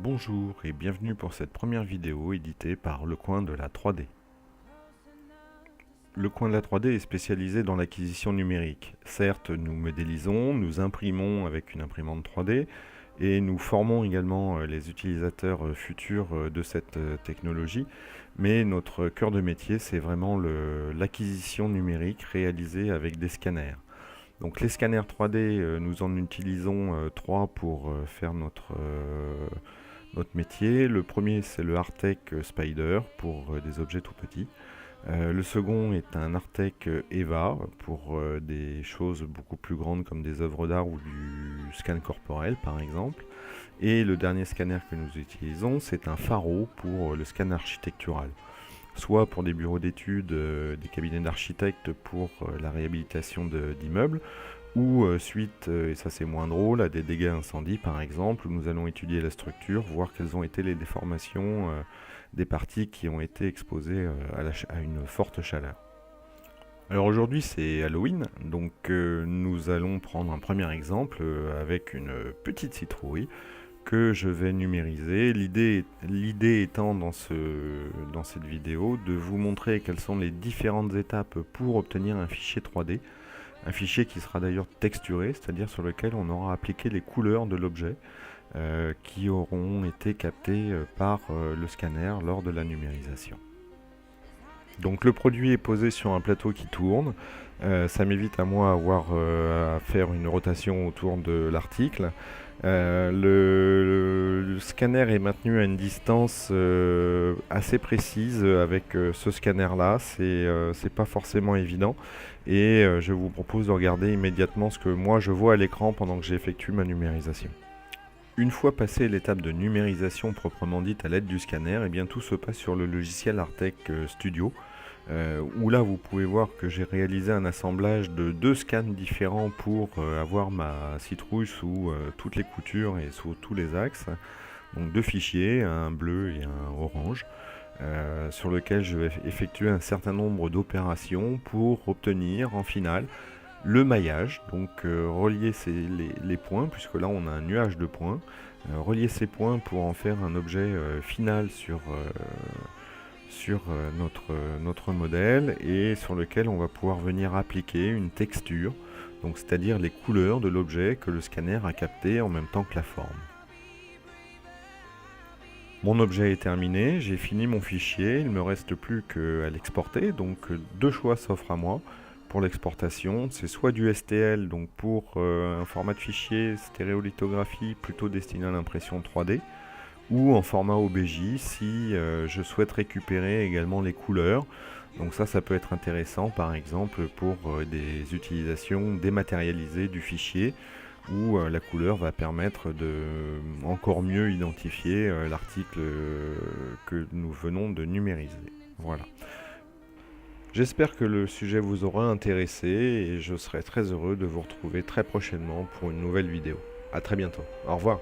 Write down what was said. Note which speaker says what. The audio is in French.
Speaker 1: Bonjour et bienvenue pour cette première vidéo éditée par Le Coin de la 3D. Le Coin de la 3D est spécialisé dans l'acquisition numérique. Certes, nous modélisons, nous imprimons avec une imprimante 3D et nous formons également les utilisateurs futurs de cette technologie, mais notre cœur de métier, c'est vraiment l'acquisition numérique réalisée avec des scanners. Donc les scanners 3D, nous en utilisons trois pour faire notre métier. Le premier, c'est le Artec Spider pour des objets tout petits. Le second est un Artec EVA pour des choses beaucoup plus grandes comme des œuvres d'art ou du scan corporel par exemple. Et le dernier scanner que nous utilisons, c'est un Faro pour le scan architectural. Soit pour des bureaux d'études, des cabinets d'architectes pour la réhabilitation d'immeubles, ou suite, et ça c'est moins drôle, à des dégâts incendie par exemple, où nous allons étudier la structure, voir quelles ont été les déformations des parties qui ont été exposées à une forte chaleur. Alors aujourd'hui c'est Halloween, donc nous allons prendre un premier exemple avec une petite citrouille que je vais numériser. L'idée étant dans cette vidéo de vous montrer quelles sont les différentes étapes pour obtenir un fichier 3D. Un fichier qui sera d'ailleurs texturé, c'est-à-dire sur lequel on aura appliqué les couleurs de l'objet qui auront été captées par le scanner lors de la numérisation. Donc le produit est posé sur un plateau qui tourne. Ça m'évite à moi à faire une rotation autour de l'article. Le scanner est maintenu à une distance assez précise avec ce scanner là, c'est pas forcément évident et je vous propose de regarder immédiatement ce que moi je vois à l'écran pendant que j'effectue ma numérisation. Une fois passé l'étape de numérisation proprement dite à l'aide du scanner, et bien tout se passe sur le logiciel Artec Studio, où là vous pouvez voir que j'ai réalisé un assemblage de deux scans différents pour avoir ma citrouille sous toutes les coutures et sous tous les axes. Donc deux fichiers, un bleu et un orange, sur lequel je vais effectuer un certain nombre d'opérations pour obtenir en finale le maillage, donc relier les points, puisque là on a un nuage de points, relier ces points pour en faire un objet final sur notre modèle et sur lequel on va pouvoir venir appliquer une texture, donc c'est-à-dire les couleurs de l'objet que le scanner a capté en même temps que la forme. Mon objet est terminé, j'ai fini mon fichier, il ne me reste plus qu'à l'exporter, donc deux choix s'offrent à moi. Pour l'exportation, c'est soit du STL, donc pour un format de fichier stéréolithographie plutôt destiné à l'impression 3D, ou en format OBJ si je souhaite récupérer également les couleurs. Donc ça peut être intéressant par exemple pour des utilisations dématérialisées du fichier où la couleur va permettre de encore mieux identifier l'article que nous venons de numériser. Voilà. J'espère que le sujet vous aura intéressé et je serai très heureux de vous retrouver très prochainement pour une nouvelle vidéo. A très bientôt. Au revoir.